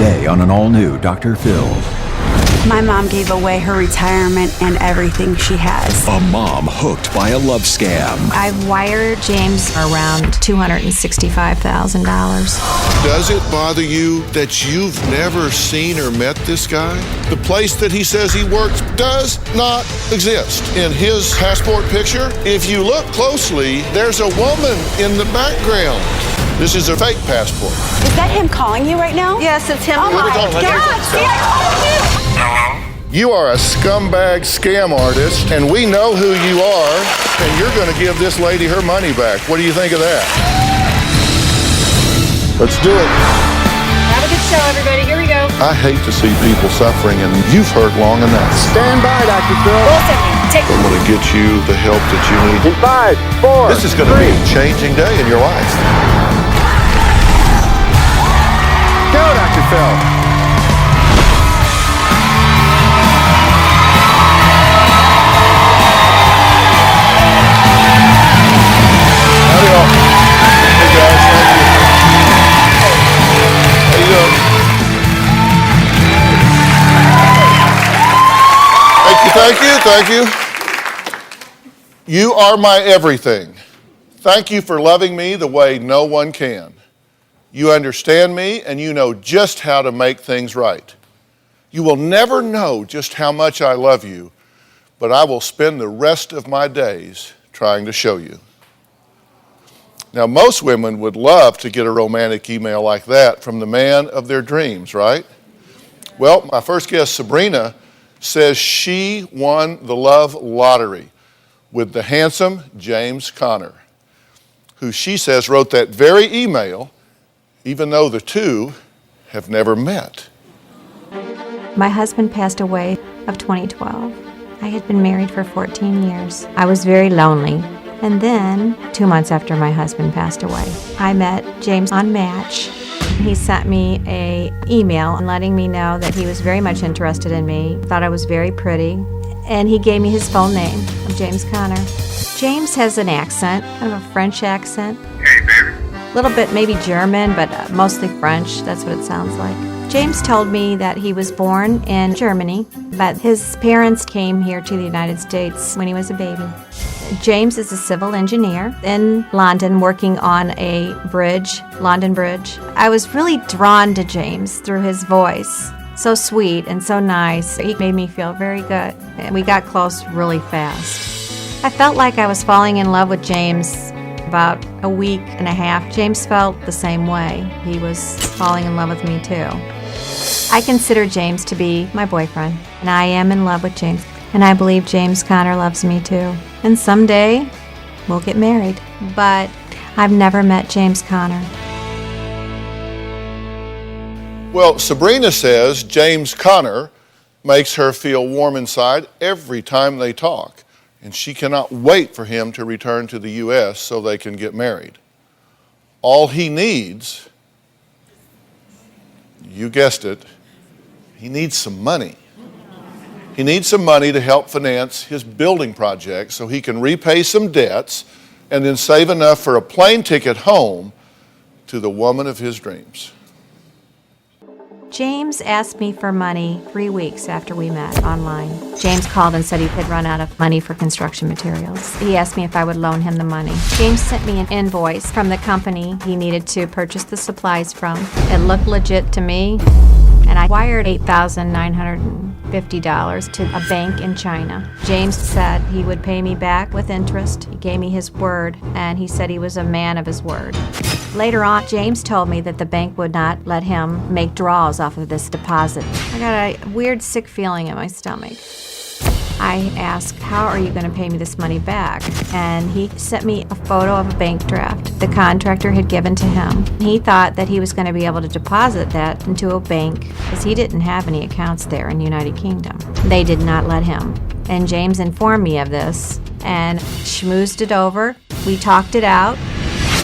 Today on an all-new Dr. Phil. My mom gave away her retirement and everything she has. A mom hooked by a love scam. I've wired James around $265,000. Does it bother you that you've never seen or met this guy? The place that he says he works does not exist. In his passport picture, if you look closely, there's a woman in the background. This is a fake passport. Is that him calling you right now? Yes, it's him. Oh my God, see, I told you! You are a scumbag scam artist, and we know who you are, and you're going to give this lady her money back. What do you think of that? Let's do it. Have a good show, everybody. Here we go. I hate to see people suffering, and you've hurt long enough. Stand by, Dr. Phil. I'm going to get you the help that you need. In 5, 4, This is going to be a changing day in your life. Go, Dr. Phil. Hey guys, thank you. How you doing? Thank you. You are my everything. Thank you for loving me the way no one can. You understand me and you know just how to make things right. You will never know just how much I love you, but I will spend the rest of my days trying to show you. Now, most women would love to get a romantic email like that from the man of their dreams, right? Well, my first guest, Sebrina, says she won the love lottery with the handsome James Conner, who she says wrote that very email, even though the two have never met. My husband passed away of 2012. I had been married for 14 years. I was very lonely. And then, 2 months after my husband passed away, I met James on Match. He sent me an email letting me know that he was very much interested in me, thought I was very pretty, and he gave me his full name of James Conner. James has an accent, kind of a French accent. Hey, baby. A little bit maybe German, but mostly French. That's what it sounds like. James told me that he was born in Germany, but his parents came here to the United States when he was a baby. James is a civil engineer in London working on a bridge, London Bridge. I was really drawn to James through his voice. So sweet and so nice. He made me feel very good. And we got close really fast. I felt like I was falling in love with James about a week and a half. James felt the same way. He was falling in love with me too. I consider James to be my boyfriend, and I am in love with James. And I believe James Conner loves me too. And someday, we'll get married. But I've never met James Conner. Well, Sebrina says James Conner makes her feel warm inside every time they talk, and she cannot wait for him to return to the U.S. so they can get married. All he needs, you guessed it, he needs some money. He needs some money to help finance his building project so he can repay some debts and then save enough for a plane ticket home to the woman of his dreams. James asked me for money 3 weeks after we met online. James called and said he had run out of money for construction materials. He asked me if I would loan him the money. James sent me an invoice from the company he needed to purchase the supplies from. It looked legit to me, and I wired $8,950 to a bank in China. James said he would pay me back with interest. He gave me his word, and he said he was a man of his word. Later on, James told me that the bank would not let him make draws off of this deposit. I got a weird, sick feeling in my stomach. I asked, how are you going to pay me this money back? And he sent me a photo of a bank draft the contractor had given to him. He thought that he was going to be able to deposit that into a bank because he didn't have any accounts there in the United Kingdom. They did not let him. And James informed me of this and schmoozed it over. We talked it out.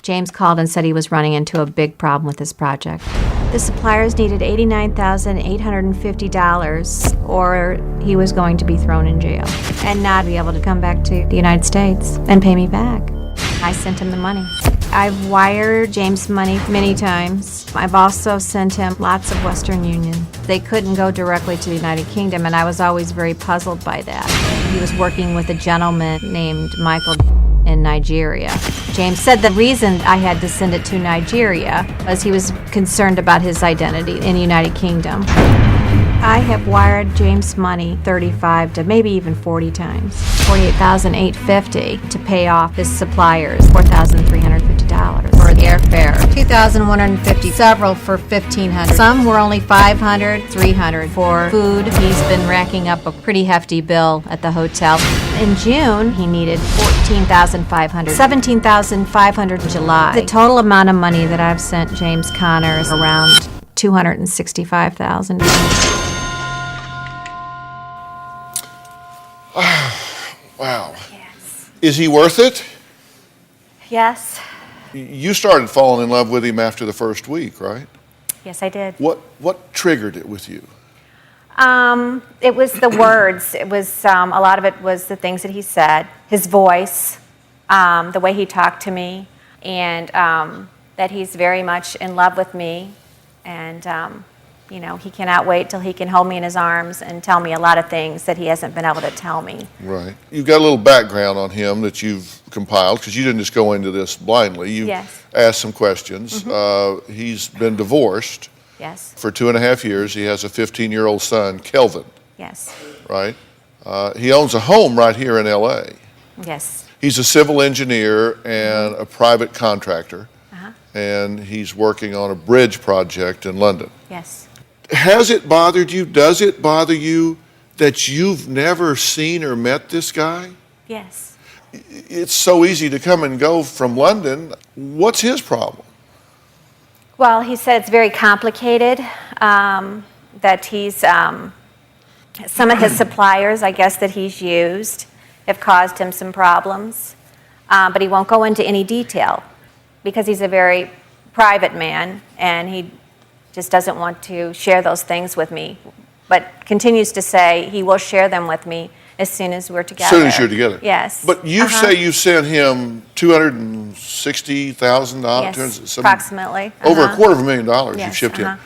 James called and said he was running into a big problem with his project. The suppliers needed $89,850 or he was going to be thrown in jail and not be able to come back to the United States and pay me back. I sent him the money. I've wired James money many times. I've also sent him lots of Western Union. They couldn't go directly to the United Kingdom, and I was always very puzzled by that. He was working with a gentleman named Michael in Nigeria. James said the reason I had to send it to Nigeria was he was concerned about his identity in the United Kingdom. I have wired James money 35 to maybe even 40 times. $48,850 to pay off his suppliers, $4,350 for the airfare, $2,150, several for $1,500. Some were only $500, $300 for food. He's been racking up a pretty hefty bill at the hotel. In June, he needed $14,500, $17,500 in July. The total amount of money that I've sent James Connor is around $265,000. Wow. Yes. Is he worth it? Yes. You started falling in love with him after the first week, right? Yes, I did. What triggered it with you? It was the words. It was a lot of it was the things that he said, his voice, the way he talked to me, and that he's very much in love with me, and he cannot wait till he can hold me in his arms and tell me a lot of things that he hasn't been able to tell me. Right. You've got a little background on him that you've compiled, because you didn't just go into this blindly. You Yes. asked some questions. He's been divorced Yes. for 2.5 years. He has a 15-year-old son, Kelvin, Yes. right? He owns a home right here in L.A. Yes. He's a civil engineer and a private contractor, and he's working on a bridge project in London. Yes. Has it bothered you? Does it bother you that you've never seen or met this guy? Yes. It's so easy to come and go from London. What's his problem? Well, he said it's very complicated, that he's, some of his suppliers, I guess, that he's used have caused him some problems, but he won't go into any detail because he's a very private man, and he just doesn't want to share those things with me, but continues to say he will share them with me as soon as we're together. As soon as you're together? Yes. But you say you sent him $260,000? Yes, approximately. Over $250,000 Yes, you've shipped him.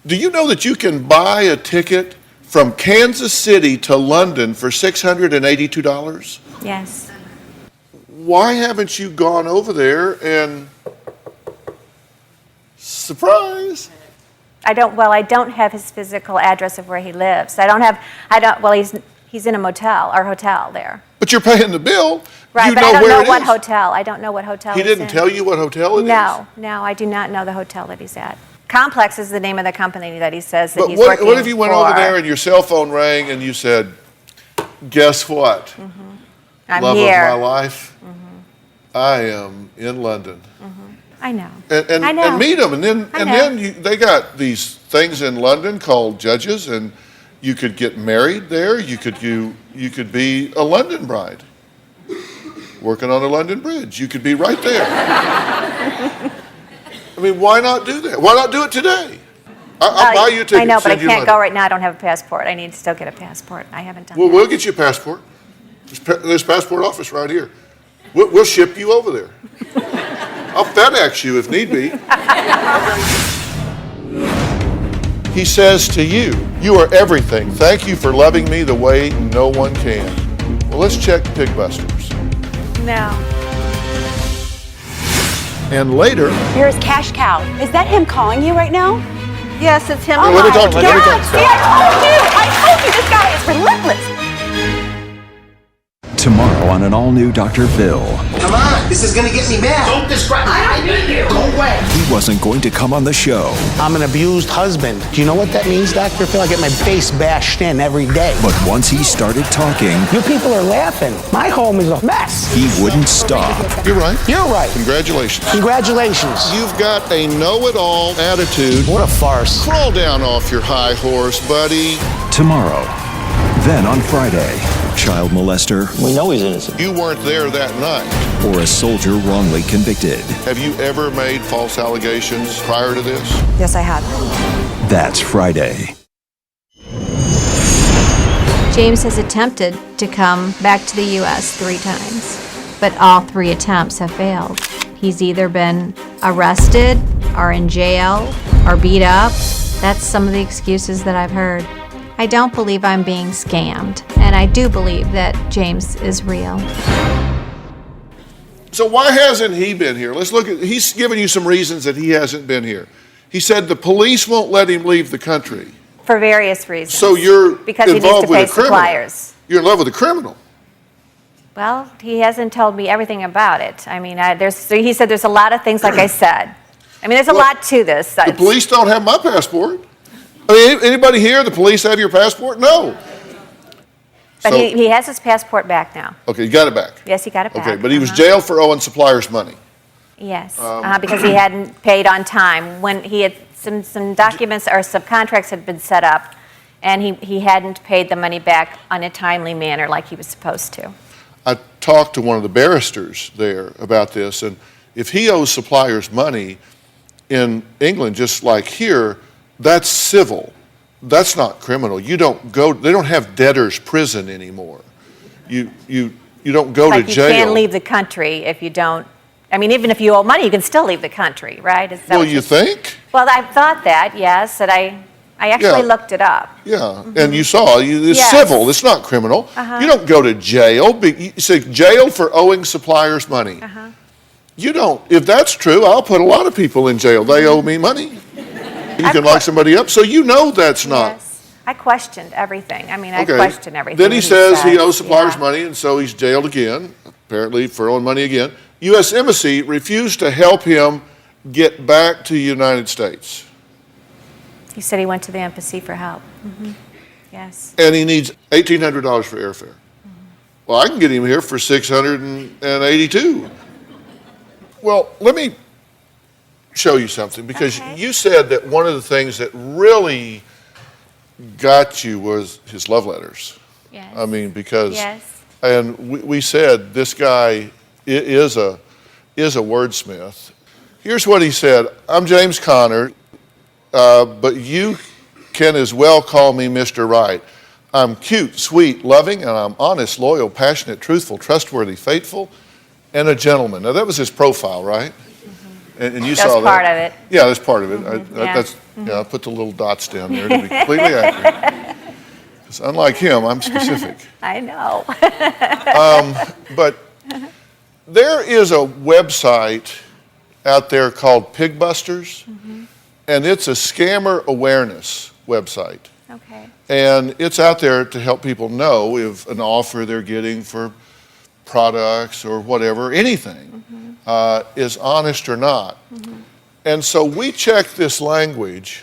Do you know that you can buy a ticket from Kansas City to London for $682? Yes. Why haven't you gone over there and, surprise? I don't have his physical address of where he lives. He's in a motel or hotel there. But you're paying the bill. Right, You but know I don't where know it what is. hotel. I don't know what hotel He he's didn't in. tell you what hotel it is? No, I do not know the hotel that he's at. Complex is the name of the company that he says that But he's working for. what if you went over there and your cell phone rang and you said, guess what? I'm Love here. of my life, I am in London. I know. And, I know. and meet them. And I know. then they got these things in London called judges, and you could get married there. You could be a London bride working on a London bridge. You could be right there. I mean, why not do that? Why not do it today? I'll buy you a ticket. I know, but I send you can't money. go right now. I don't have a passport. I need to still get a passport. I haven't done Well, that. we'll get you a passport. There's passport office right here. We'll ship you over there. I'll FedEx you if need be. He says to you, you are everything. Thank you for loving me the way no one can. Well, let's check Pigbusters. No. And later, Here's Cash Cow. Is that him calling you right now? Yes, it's him. Oh let me my talk to you. Let me God. talk to See, you. I told you, this guy is relentless. Tomorrow on an all-new Dr. Phil. Come on, this is gonna get me mad. Don't describe me. I don't need you. Go away. He wasn't going to come on the show, I'm an abused husband. Do you know what that means, Dr. Phil? I get my face bashed in every day. but once he started talking, You people are laughing. My home is a mess. he wouldn't stop. you're right. You're right. Congratulations. Congratulations. You've got a know-it-all attitude. What a farce. Crawl down off your high horse, buddy. Tomorrow. Then on Friday, child molester We know he's innocent. You weren't there that night. or a soldier wrongly convicted. Have you ever made false allegations prior to this? Yes, I have. That's Friday. James has attempted to come back to the U.S. 3 times. but all 3 attempts have failed. He's either been arrested or in jail or beat up. That's some of the excuses that I've heard. I don't believe I'm being scammed, and I do believe that James is real. So why hasn't he been here? Let's look at, he's given you some reasons that he hasn't been here. He said the police won't let him leave the country. For various reasons. So you're because he needs involved to with pay a criminal. suppliers. You're in love with a criminal. Well, he hasn't told me everything about it. I mean, he said there's a lot of things, like I said. I mean, there's a lot to this. The police don't have my passport. I mean, anybody here, the police have your passport? No. But So- he has his passport back now. Okay, you got it back. Yes, he got it back. Okay, but he was jailed for owing suppliers money. Yes, because he hadn't paid on time. When he had some documents or some contracts had been set up, and he hadn't paid the money back on a timely manner like he was supposed to. I talked to one of the barristers there about this, and if he owes suppliers money in England, just like here, that's civil. That's not criminal. You don't go, they don't have debtor's prison anymore. You don't go to jail. You can't leave the country if you don't, I mean, even if you owe money, you can still leave the country, right? Is that Well, what you think? Well, I've thought that, yes, and I actually looked it up. Yeah, and you saw, it's Yes. civil, it's not criminal. You don't go to jail, you say jail for owing suppliers money. You don't, if that's true, I'll put a lot of people in jail. They owe me money. You can lock somebody up, so you know that's not. Yes. I questioned everything. I mean, I Okay. questioned everything. Then he says he owes suppliers yeah. money, and so he's jailed again, apparently for owing money again. U.S. Embassy refused to help him get back to the United States. He said he went to the embassy for help. Yes. And he needs $1,800 for airfare. Well, I can get him here for $682. Well, let me show you something, because you said that one of the things that really got you was his love letters. Yes. I mean, because, Yes. and we said this guy is a wordsmith. Here's what he said. I'm James Conner, but you can as well call me Mr. Right. I'm cute, sweet, loving, and I'm honest, loyal, passionate, truthful, trustworthy, faithful, and a gentleman. Now, that was his profile, right? And you saw that. That's part of it. Yeah, that's part of it. Yeah. I put the little dots down there to be completely accurate. 'Cause unlike him, I'm specific. I know. But there is a website out there called Pigbusters, and it's a scammer awareness website. Okay. And it's out there to help people know if an offer they're getting for products or whatever, anything, is honest or not. And so we checked this language,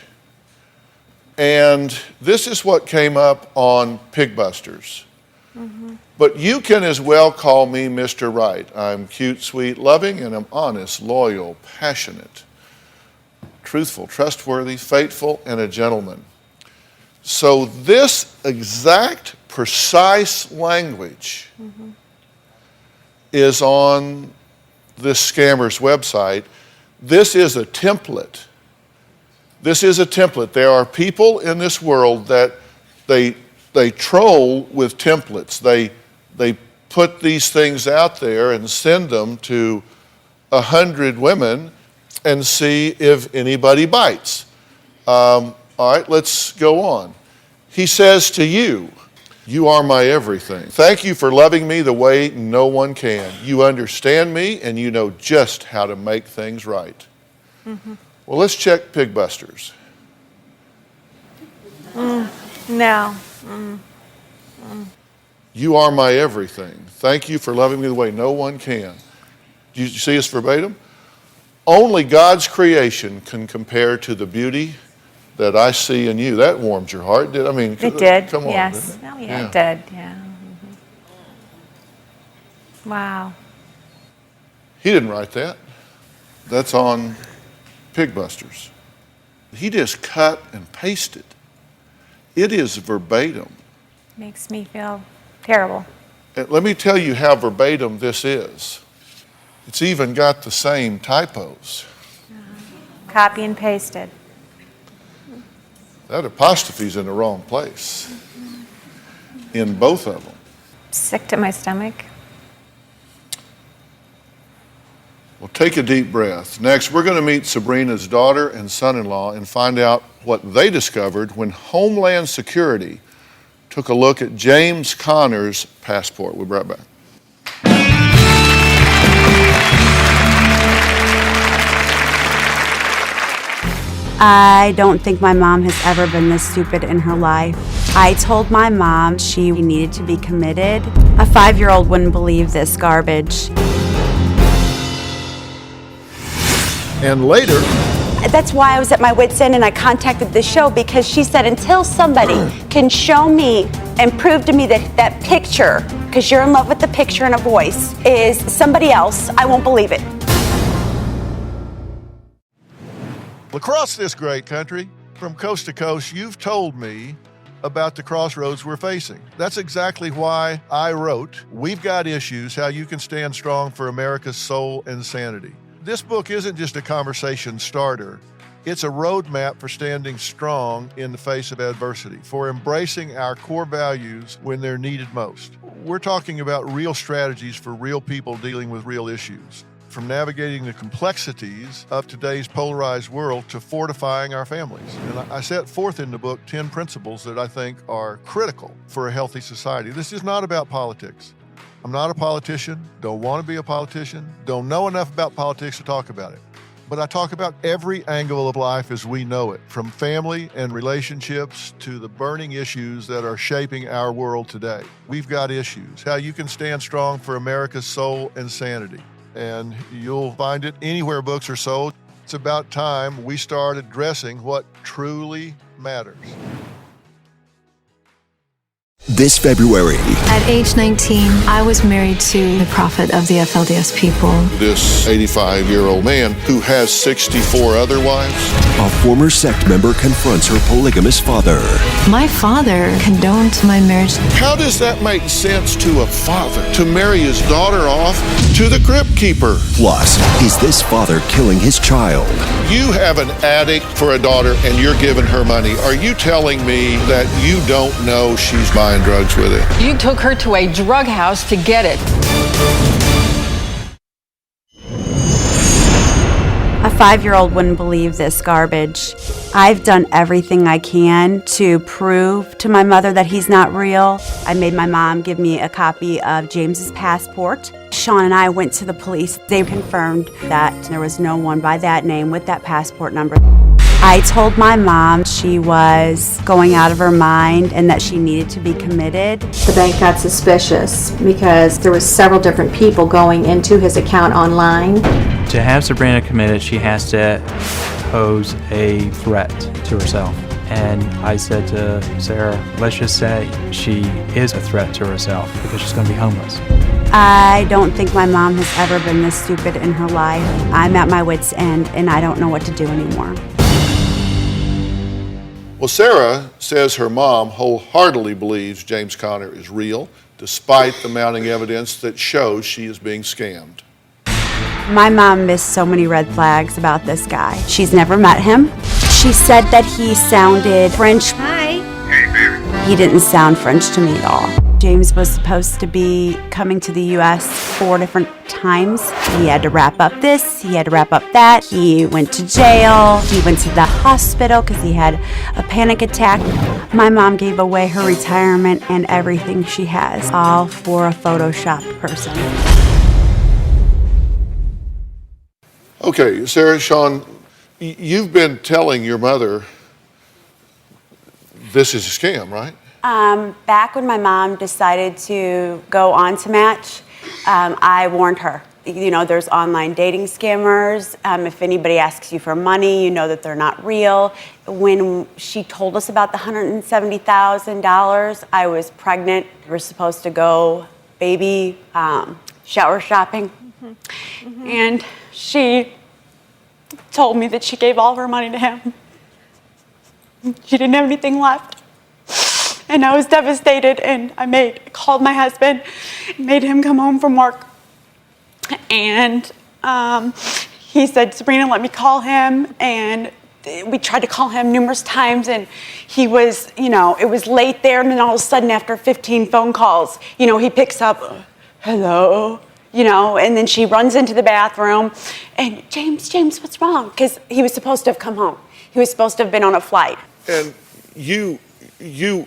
and this is what came up on Pigbusters. But you can as well call me Mr. Right. I'm cute, sweet, loving, and I'm honest, loyal, passionate, truthful, trustworthy, faithful, and a gentleman. So this exact, precise language is on this scammer's website. This is a template. This is a template. There are people in this world that they troll with templates. They put these things out there and send them to 100 women and see if anybody bites. All right, let's go on. He says to you, you are my everything. Thank you for loving me the way no one can. You understand me and you know just how to make things right. Well, let's check Pigbusters. No. You are my everything. Thank you for loving me the way no one can. Do you see us verbatim? Only God's creation can compare to the beauty that I see in you. That warmed your heart. I mean, It did. Come on. Yes. didn't it? Oh, yeah, it did. Yeah. Wow. He didn't write that. That's on Pigbusters. He just cut and pasted. It is verbatim. Makes me feel terrible. And let me tell you how verbatim this is. It's even got the same typos. Copy and pasted. That apostrophe's in the wrong place in both of them. Sick to my stomach. Take a deep breath. Next, we're going to meet Sebrina's daughter and son-in-law and find out what they discovered when Homeland Security took a look at James Conner's passport. We'll be right back. I don't think my mom has ever been this stupid in her life. I told my mom she needed to be committed. A 5-year-old wouldn't believe this garbage. And later, That's why I was at my wit's end and I contacted the show, because she said until somebody can show me and prove to me that that picture, because you're in love with the picture and a voice, is somebody else, I won't believe it. across this great country, from coast to coast, you've told me about the crossroads we're facing. That's exactly why I wrote We've Got Issues, How You Can Stand Strong for America's Soul and Sanity. This book isn't just a conversation starter. It's a roadmap for standing strong in the face of adversity, for embracing our core values when they're needed most. We're talking about real strategies for real people dealing with real issues, from navigating the complexities of today's polarized world to fortifying our families. And I set forth in the book 10 principles that I think are critical for a healthy society. This is not about politics. I'm not a politician, don't want to be a politician, don't know enough about politics to talk about it. But I talk about every angle of life as we know it, from family and relationships to the burning issues that are shaping our world today. We've got issues, how you can stand strong for America's soul and sanity. And you'll find it anywhere books are sold. It's about time we start addressing what truly matters. This February, At age 19, I was married to the prophet of the FLDS people. This 85-year-old man who has 64 other wives. a former sect member confronts her polygamous father. My father condoned my marriage. How does that make sense to a father to marry his daughter off to the crypt keeper? Plus, is this father killing his child? You have an addict for a daughter and you're giving her money. Are you telling me that you don't know she's buying drugs with it? You took her to a drug house to get it. A 5-year-old wouldn't believe this garbage. I've done everything I can to prove to my mother that he's not real. I made my mom give me a copy of James's passport. Sean and I went to the police. They confirmed that there was no one by that name with that passport number. I told my mom she was going out of her mind and that she needed to be committed. The bank got suspicious because there was several different people going into his account online. To have Sebrina committed, she has to pose a threat to herself. And I said to Sarah, let's just say she is a threat to herself because she's going to be homeless. I don't think my mom has ever been this stupid in her life. I'm at my wit's end and I don't know what to do anymore. Well, Sarah says her mom wholeheartedly believes James Conner is real, despite the mounting evidence that shows she is being scammed. My mom missed so many red flags about this guy. She's never met him. She said that he sounded French. Hi. He didn't sound French to me at all. James was supposed to be coming to the U.S. 4 different times. He had to wrap up this, he had to wrap up that. He went to jail, he went to the hospital because he had a panic attack. My mom gave away her retirement and everything she has, all for a Photoshopped person. Okay, Sarah, Sean, you've been telling your mother this is a scam, right? Back when my mom decided to go on to Match, I warned her. You know, there's online dating scammers. If anybody asks you for money, you know that they're not real. When she told us about the $170,000, I was pregnant. We were supposed to go baby shower shopping. And she told me that she gave all of her money to him. She didn't have anything left. And I was devastated, and I called my husband, made him come home from work. And he said, Sebrina, let me call him. And we tried to call him numerous times, and he was, it was late there. And then all of a sudden, after 15 phone calls, he picks up, hello, and then she runs into the bathroom, and James, what's wrong? Because he was supposed to have come home. He was supposed to have been on a flight. And you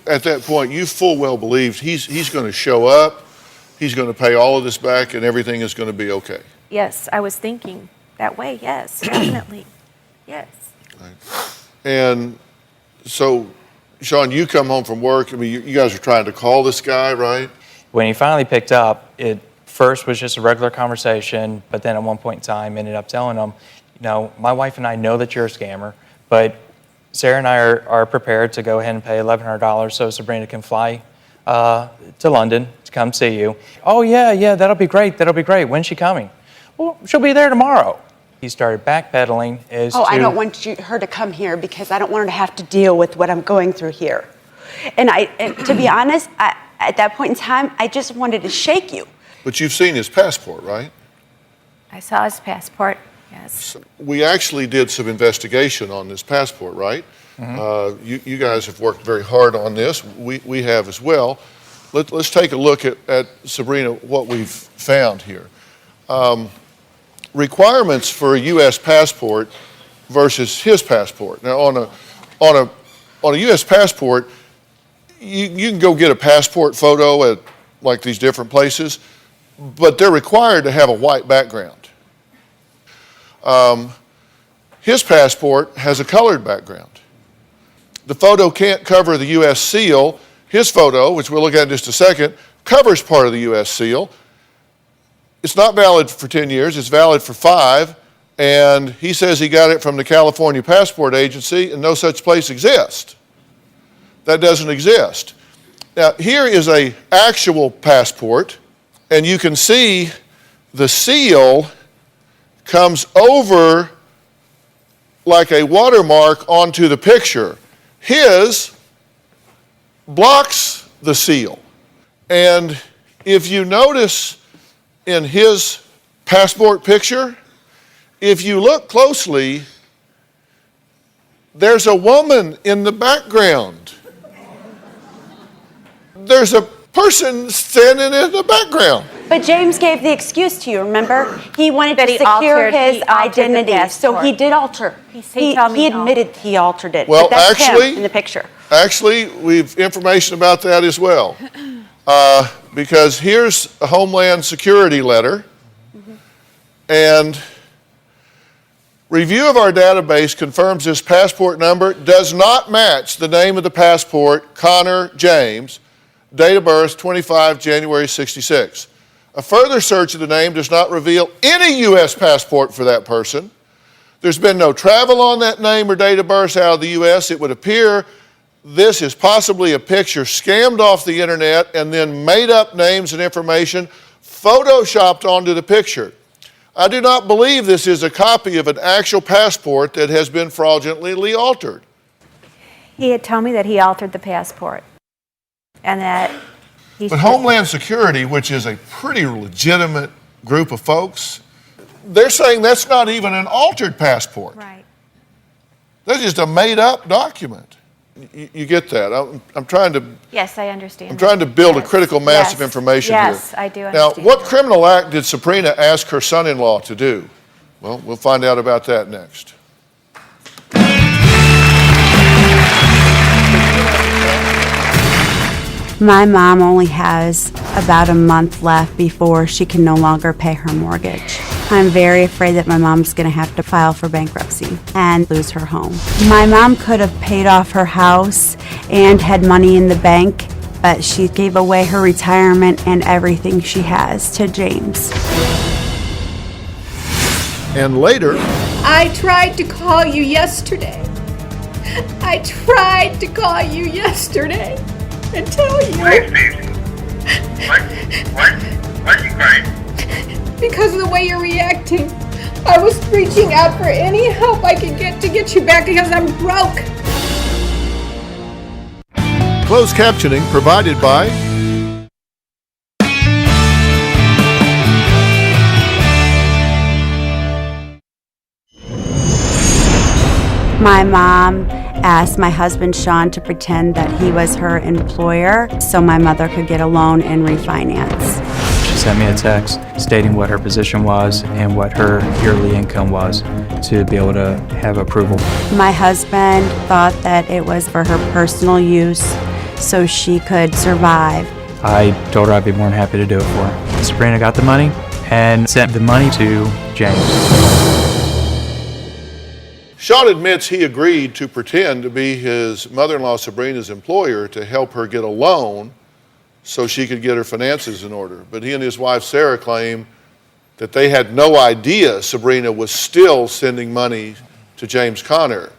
at that point, you full well believed he's going to show up, he's going to pay all of this back, and everything is going to be okay. Yes, I was thinking that way. Yes, definitely. Yes. Right. And so, Sean, you come home from work. I mean, you guys are trying to call this guy, right? When he finally picked up, it first was just a regular conversation, but then at one point in time ended up telling him, my wife and I know that you're a scammer, but Sarah and I are prepared to go ahead and pay $1,100 so Sebrina can fly to London to come see you. Oh, yeah, that'll be great. When's she coming? Well, she'll be there tomorrow. He started backpedaling I don't want her to come here because I don't want her to have to deal with what I'm going through here. And to be honest, at that point in time, I just wanted to shake you. But you've seen his passport, right? I saw his passport, yes. So we actually did some investigation on this passport, right? Mm-hmm. You guys have worked very hard on this. We have as well. Let's take a look at Sebrina, what we've found here. Requirements for a U.S. passport versus his passport. Now, on a U.S. passport, you can go get a passport photo at like these different places, but they're required to have a white background. His passport has a colored background. The photo can't cover the U.S. seal. His photo, which we'll look at in just a second, covers part of the U.S. seal. It's not valid for 10 years, it's valid for 5, and he says he got it from the California Passport Agency, and no such place exists. That doesn't exist. Now, here is an actual passport, and you can see the seal comes over like a watermark onto the picture. His blocks the seal. And if you notice in his passport picture, if you look closely, there's a woman in the background. There's a person standing in the background. But James gave the excuse to you, remember? He wanted to secure his identity, so he did alter. He admitted he altered it. Well, but that's actually, him in the picture. Actually, we've information about that as well. Because here's a Homeland Security letter, and review of our database confirms this passport number does not match the name of the passport, Connor James, date of birth 25 January 66. A further search of the name does not reveal any U.S. passport for that person. There's been no travel on that name or date of birth out of the U.S. It would appear this is possibly a picture scammed off the internet and then made up names and information photoshopped onto the picture. I do not believe this is a copy of an actual passport that has been fraudulently altered. He had told me that he altered the passport and that But Homeland Security, which is a pretty legitimate group of folks, they're saying that's not even an altered passport. Right. That's just a made-up document. You get that? I'm trying to. Yes, I understand. I'm trying to build a critical mass of information here. Yes, I do understand. Now, what criminal act did Sebrina ask her son-in-law to do? Well, we'll find out about that next. My mom only has about a month left before she can no longer pay her mortgage. I'm very afraid that my mom's going to have to file for bankruptcy and lose her home. My mom could have paid off her house and had money in the bank, but she gave away her retirement and everything she has to James. And later, I tried to call you yesterday. I tried to call you yesterday and tell you. Why, Stacey? Why are you crying? Because of the way you're reacting. I was reaching out for any help I could get to get you back because I'm broke. closed captioning provided by My mom asked my husband Sean to pretend that he was her employer so my mother could get a loan and refinance. She sent me a text stating what her position was and what her yearly income was to be able to have approval. My husband thought that it was for her personal use so she could survive. I told her I'd be more than happy to do it for her. Sebrina got the money and sent the money to James. Sean admits he agreed to pretend to be his mother-in-law Sebrina's employer to help her get a loan so she could get her finances in order. But he and his wife Sarah claim that they had no idea Sebrina was still sending money to James Conner,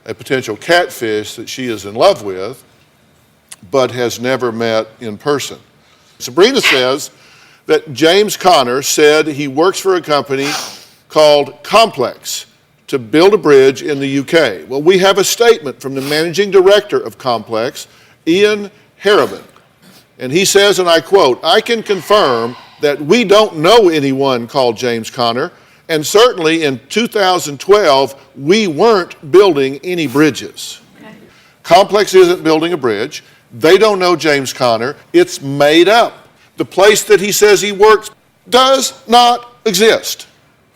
a potential catfish that she is in love with, but has never met in person. Sebrina says that James Conner said he works for a company called Complex to build a bridge in the UK. Well, we have a statement from the managing director of Complex, Ian Harriman, and he says, and I quote, "I can confirm that we don't know anyone called James Conner, and certainly in 2012, we weren't building any bridges." Okay. Complex isn't building a bridge. They don't know James Conner. It's made up. The place that he says he works does not exist.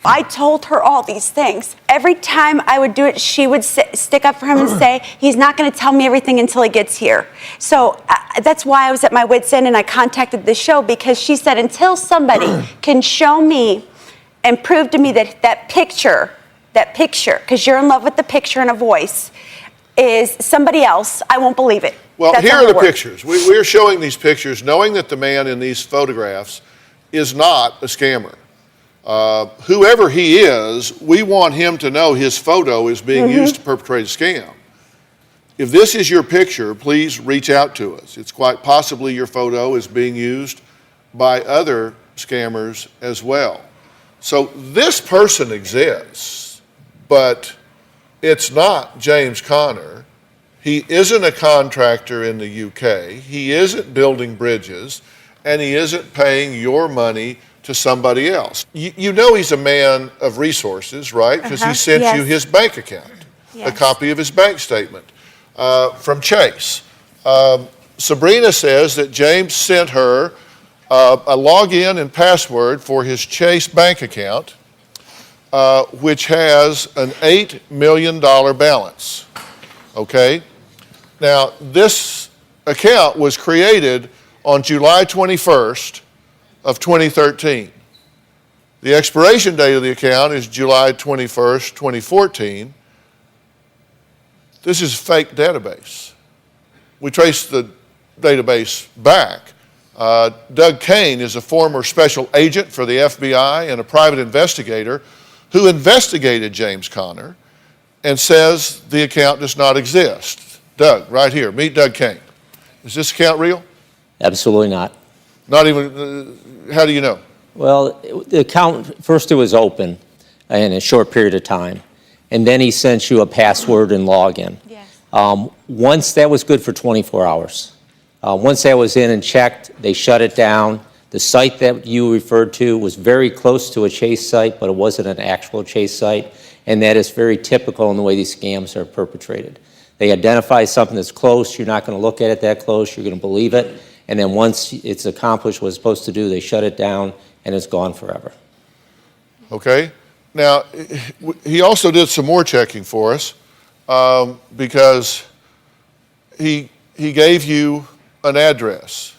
I told her all these things. Every time I would do it, she would stick up for him and say, he's not going to tell me everything until he gets here. So that's why I was at my wits' end and I contacted the show, because she said, until somebody can show me and prove to me that that picture, because you're in love with the picture and a voice, is somebody else, I won't believe it. Well, here are the pictures. We're showing these pictures knowing that the man in these photographs is not a scammer. Whoever he is, we want him to know his photo is being used to perpetrate a scam. If this is your picture, please reach out to us. It's quite possibly your photo is being used by other scammers as well. So this person exists, but it's not James Conner. He isn't a contractor in the UK. He isn't building bridges, and he isn't paying your money to somebody else. You know he's a man of resources, right? Because he sent you his bank account, a copy of his bank statement from Chase. Sebrina says that James sent her a login and password for his Chase bank account, which has an $8 million balance, okay? Now, this account was created on July 21st of 2013. The expiration date of the account is July 21st, 2014. This is a fake database. We traced the database back. Doug Kane is a former special agent for the FBI and a private investigator who investigated James Conner and says the account does not exist. Doug, right here, meet Doug Kane. Is this account real? Absolutely not. Not even, how do you know? Well, the account, first it was open in a short period of time, and then he sent you a password and login. Yes. Once that was good for 24 hours. Once that was in and checked, they shut it down. The site that you referred to was very close to a Chase site, but it wasn't an actual Chase site, and that is very typical in the way these scams are perpetrated. They identify something that's close, you're not going to look at it that close, you're going to believe it, and then once it's accomplished what it's supposed to do, they shut it down, and it's gone forever. Okay. Now, he also did some more checking for us because he gave you an address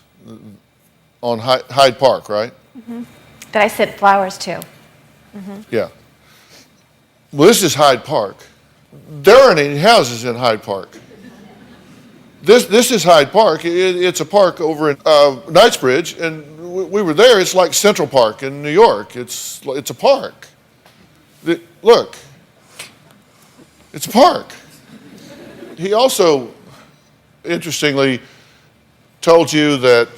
on Hyde Park, right? Mm-hmm. That I sent flowers to. Mm-hmm. Yeah. Well, this is Hyde Park. There aren't any houses in Hyde Park. This is Hyde Park. It's a park over in Knightsbridge, and we were there. It's like Central Park in New York. It's a park. Look, it's a park. He also, interestingly, told you that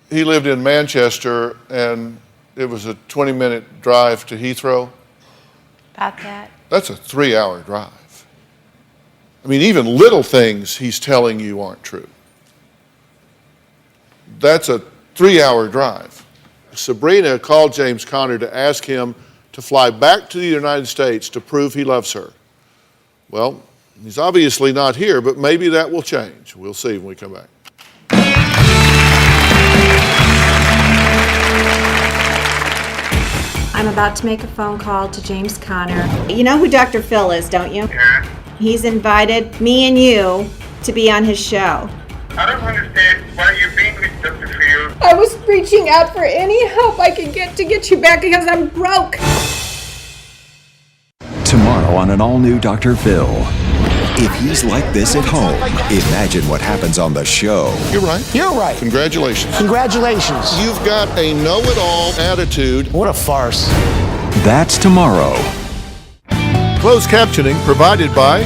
he lived in Manchester and it was a 20-minute drive to Heathrow. About that. That's a 3-hour drive. I mean, even little things he's telling you aren't true. That's a 3-hour drive. Sebrina called James Conner to ask him to fly back to the United States to prove he loves her. Well, he's obviously not here, but maybe that will change. We'll see when we come back. I'm about to make a phone call to James Conner. You know who Dr. Phil is, don't you? Yeah. He's invited me and you to be on his show. I don't understand why you're being with Dr. Phil. I was reaching out for any help I could get to get you back because I'm broke. Tomorrow on an all-new Dr. Phil. If he's like this at home, imagine what happens on the show. You're right. You're right. Congratulations. Congratulations. You've got a know-it-all attitude. What a farce. That's tomorrow. Closed captioning provided by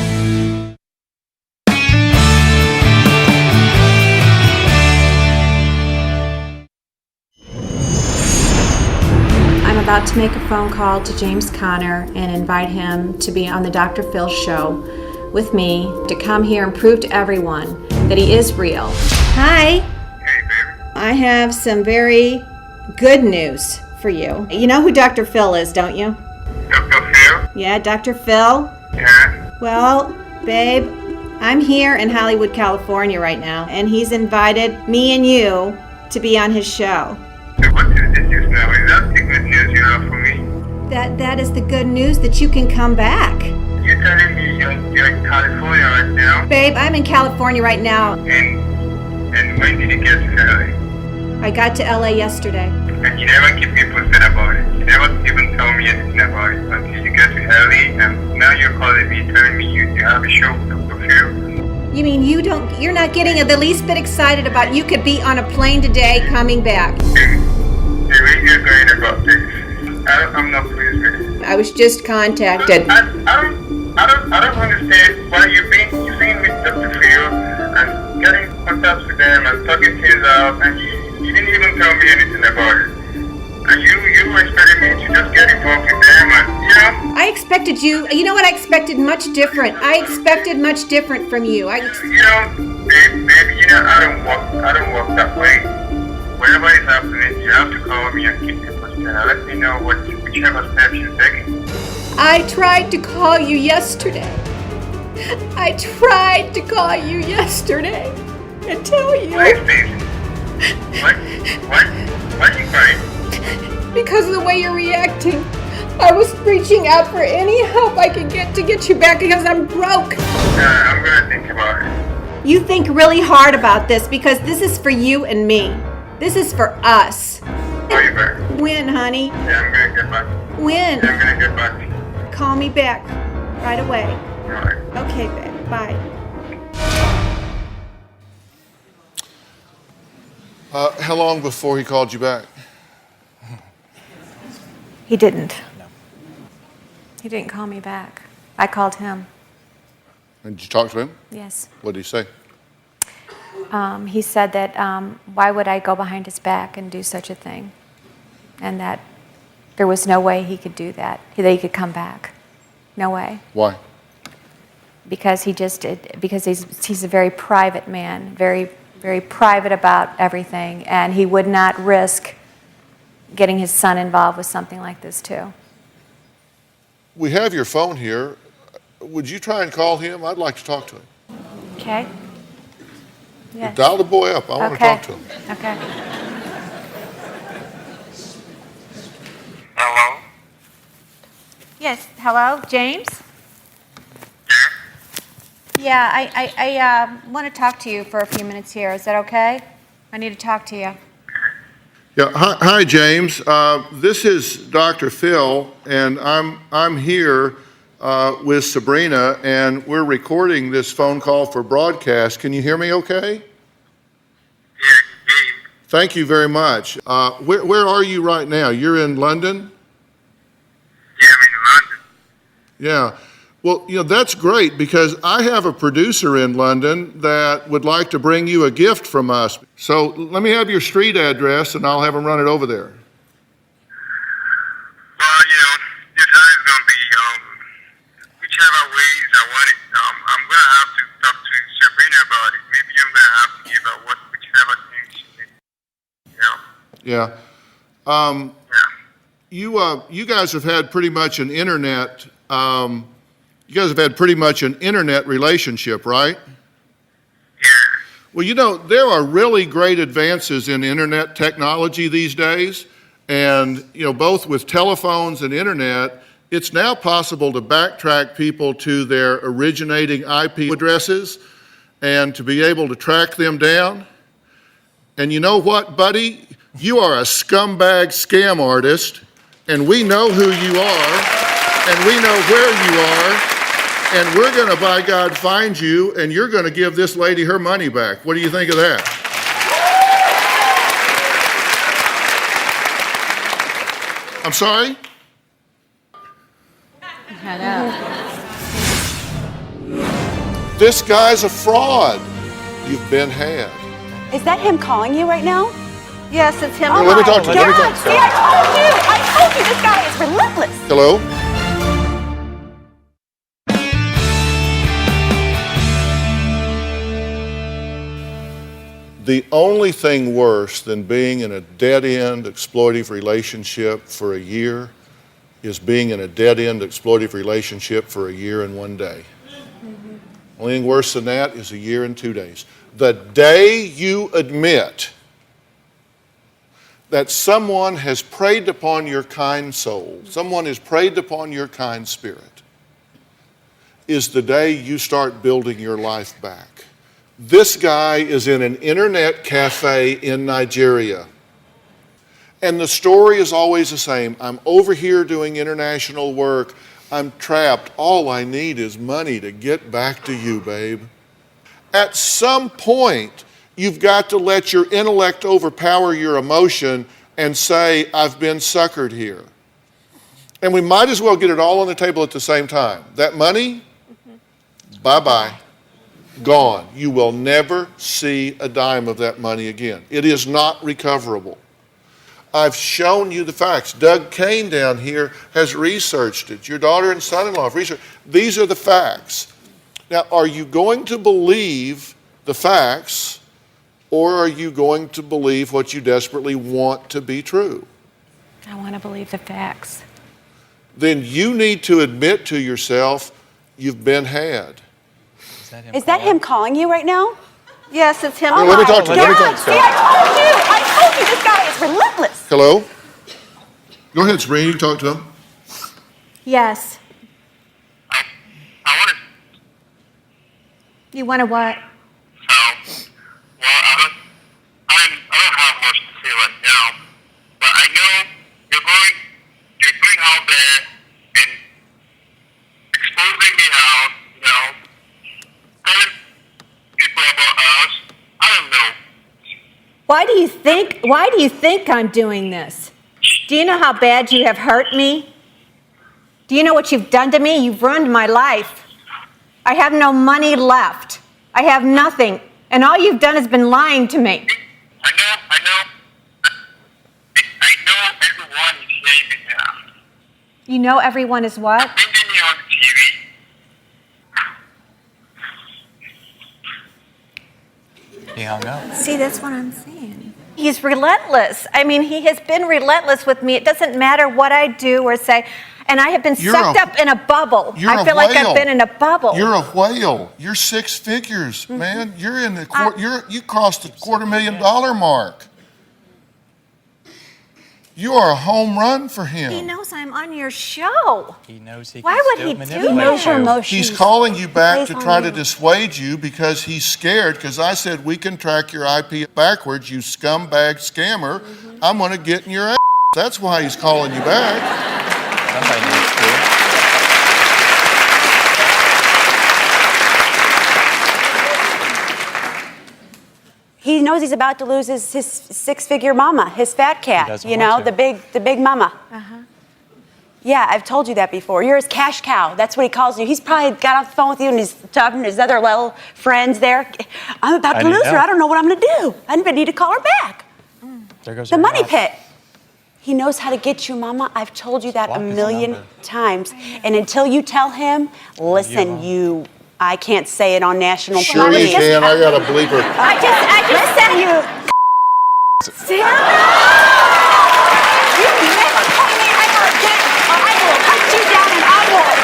I'm about to make a phone call to James Conner and invite him to be on the Dr. Phil show with me to come here and prove to everyone that he is real. Hi. Hey, baby. I have some very good news for you. You know who Dr. Phil is, don't you? Dr. Phil? Yeah, Dr. Phil? Yeah. Well, babe, I'm here in Hollywood, California right now, and he's invited me and you to be on his show. So what is this news now? Is that the good news you have for me? That is the good news that you can come back. You're telling me you're in California right now? Babe, I'm in California right now. And when did you get to LA? I got to LA yesterday. And you never keep me posted about it. You never even tell me anything about it until you get to LA, and now you're calling me, telling me you have a show with Dr. Phil. You mean you're not getting the least bit excited about you could be on a plane today coming back? The way you're going about this, I'm not pleased with it. I was just contacted. I don't understand why you're being with Dr. Phil and getting contacts with them and talking things out, and you didn't even tell me anything about it. And you expected me to just get involved with them, and I expected you know what, I expected much different. I expected much different from you. baby, I don't work that way. Whatever is happening, you have to call me and keep me posted and let me know whichever steps you're taking. I tried to call you yesterday. I tried to call you yesterday and tell you. Why, Stacey? Why are you crying? Because of the way you're reacting. I was reaching out for any help I could get to get you back because I'm broke. I'm gonna think about it. You think really hard about this because this is for you and me. This is for us. Call you back. When, honey? Yeah, I'm gonna get back. When? Yeah, I'm gonna get back to you. Call me back right away. All right. Okay, babe. Bye. how long before he called you back? He didn't. No. He didn't call me back. I called him. And did you talk to him? Yes. What did he say? He said that why would I go behind his back and do such a thing? And that there was no way he could do that, that he could come back. No way. Why? Because he's a very private man, very, very private about everything, and he would not risk getting his son involved with something like this too. We have your phone here. Would you try and call him? I'd like to talk to him. Okay. Yes. Dial the boy up. I want to talk to him. Okay. Hello? Yes. Hello, James? Yeah? Yeah, I want to talk to you for a few minutes here. Is that okay? I need to talk to you. Yeah. Hi, James. This is Dr. Phil, and I'm here with Sebrina, and we're recording this phone call for broadcast. Can you hear me okay? Yeah. Thank you very much. Where are you right now? You're in London? Yeah, I'm in London. Yeah. Well, that's great because I have a producer in London that would like to bring you a gift from us. So let me have your street address and I'll have him run it over there. Well, this is going to be whichever ways I want it. I'm going to have to talk to Sebrina about it. Maybe I'm going to have to give her whichever thing she needs. Yeah. You guys have had pretty much an internet. You guys have had pretty much an internet relationship, right? Yeah. Well, there are really great advances in internet technology these days, And, both with telephones and internet, it's now possible to backtrack people to their originating IP addresses and to be able to track them down. And you know what, buddy? You are a scumbag scam artist, and we know who you are, and we know where you are, and we're going to, by God, find you, and you're going to give this lady her money back. What do you think of that? I'm sorry? This guy's a fraud. You've been had. Is that him calling you right now? Yes, it's him. Let me talk to you. Let me talk to you. See, I told you this guy is relentless. Hello? The only thing worse than being in a dead-end exploitive relationship for a year is being in a dead-end exploitive relationship for a year and 1 day. Only thing worse than that is a year and 2 days. The day you admit that someone has preyed upon your kind soul, someone has preyed upon your kind spirit, is the day you start building your life back. This guy is in an internet cafe in Nigeria. And the story is always the same. I'm over here doing international work. I'm trapped. All I need is money to get back to you, babe. At some point, you've got to let your intellect overpower your emotion and say, I've been suckered here. And we might as well get it all on the table at the same time. That money, bye-bye, gone. You will never see a dime of that money again. It is not recoverable. I've shown you the facts. Doug Kane down here has researched it. Your daughter and son-in-law have researched. These are the facts. Now, are you going to believe the facts, or are you going to believe what you desperately want to be true? I want to believe the facts. Then you need to admit to yourself you've been had. Is that him calling you right now? Yes, it's him. Let me talk to you. Let me talk to you. See, I told you this guy is relentless. Hello? Go ahead, Sebrina. You can talk to him. Yes. You want to what? Why do you think I'm doing this? Do you know how bad you have hurt me? Do you know what you've done to me? You've ruined my life. I have no money left. I have nothing. And all you've done has been lying to me. I know everyone is saying it now. You know everyone is what? I've been getting on TV. He hung up. See, that's what I'm saying. He's relentless. I mean, he has been relentless with me. It doesn't matter what I do or say. And I have been sucked up in a bubble. I feel like I've been in a bubble. You're a whale. You're six figures, man. You're in the you crossed the $250,000 mark. You are a home run for him. He knows I'm on your show. He knows he Why can would still he manipulate do that? you. Emotions. He's calling you back to try to dissuade you because he's scared, because I said we can track your IP backwards, you scumbag scammer. I'm going to get in your ass. That's why he's calling you back. Somebody needs to. He knows he's about to lose his six-figure mama, his fat cat, you know, the big mama. Yeah, I've told you that before. You're his cash cow. That's what he calls you. He's probably got off the phone with you and he's talking to his other little friends there. I'm about to lose her. I don't know what I'm going to do. I need to call her back. There goes The our money house. pit. He knows how to get you, Mama. I've told you that a million times. And until you tell him, listen, I can't say it on national TV. Sure you can. I got a bleeper. I just said you. Sarah! You never call me ever again, or I will hunt you down and I will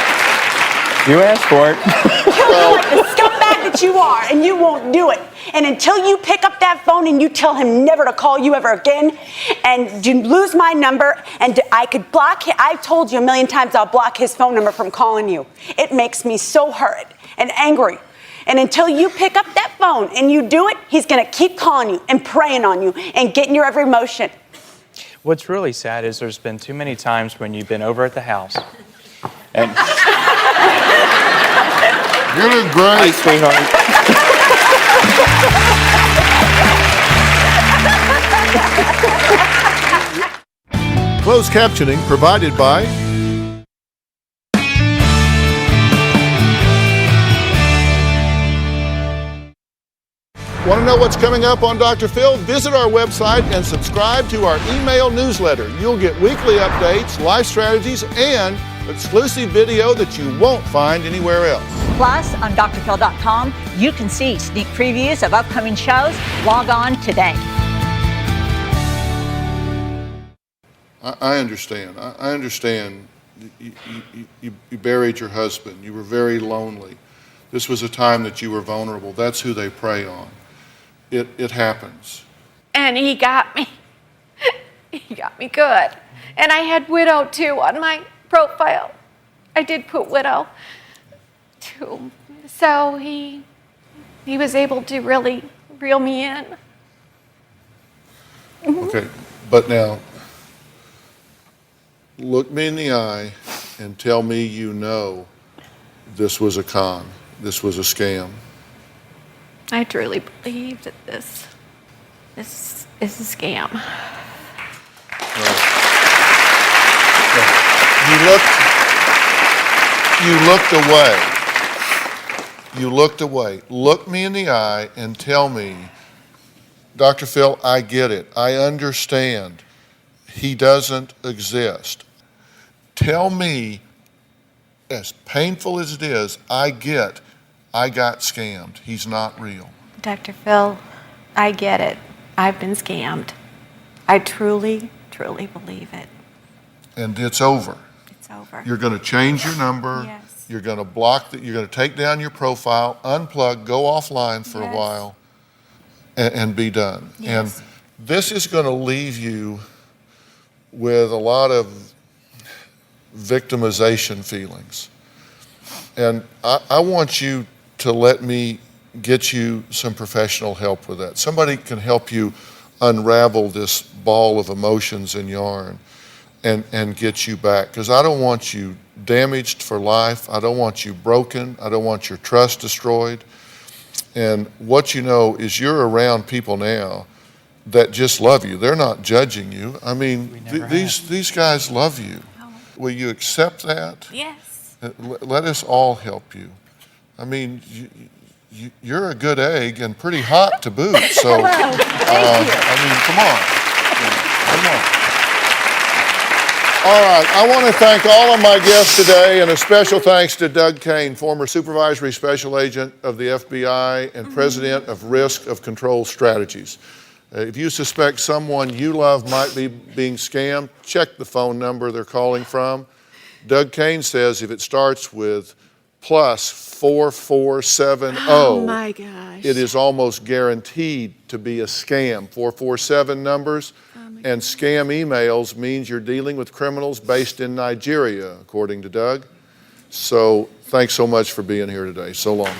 You asked for it. kill you like the scumbag that that you are, and you won't do it. And until you pick up that phone and you tell him never to call you ever again, and you lose my number, and I could block him. I've told you a million times I'll block his phone number from calling you. It makes me so hurt and angry. And until you pick up that phone and you do it, he's going to keep calling you and preying on you and getting your every emotion. What's really sad is there's been too many times when you've been over at the house and You're doing great. Hi, sweetheart. Closed captioning provided by Want to know what's coming up on Dr. Phil? Visit our website and subscribe to our email newsletter. You'll get weekly updates, life strategies, and exclusive video that you won't find anywhere else. Plus, on drphil.com, you can see sneak previews of upcoming shows. Log on today. I understand. I understand. You buried your husband. You were very lonely. This was a time that you were vulnerable. That's who they prey on. It happens. And he got me. He got me good. And I had widow too on my profile. I did put widow too. So he was able to really reel me in. Okay, but now, look me in the eye and tell me you know this was a con, this was a scam. I truly believe that this is a scam. You looked away. Look me in the eye and tell me, Dr. Phil, I get it. I understand. He doesn't exist. Tell me, as painful as it is, I got scammed. He's not real. Dr. Phil, I get it. I've been scammed. I truly, truly believe it. And it's over. It's over. You're going to change your number. Yes. You're going to block you're going to take down your profile, unplug, go offline for a while, and be done. Yes. And this is going to leave you with a lot of victimization feelings. And I want you to let me get you some professional help with that. Somebody can help you unravel this ball of emotions and yarn and get you back. Because I don't want you damaged for life. I don't want you broken. I don't want your trust destroyed. And what you know is you're around people now that just love you. They're not judging you. I mean, these guys love you. Will you accept that? Yes. Let us all help you. I mean, you're a good egg and pretty hot to boot. So, I mean, come on. Come on. All right, I want to thank all of my guests today, and a special thanks to Doug Kane, former Supervisory Special Agent of the FBI and President of Risk of Control Strategies. If you suspect someone you love might be being scammed, check the phone number they're calling from. Doug Kane says if it starts with +4470, Oh my gosh. it is almost guaranteed to be a scam. 447 numbers and scam emails means you're dealing with criminals based in Nigeria, according to Doug. So thanks so much for being here today. So long.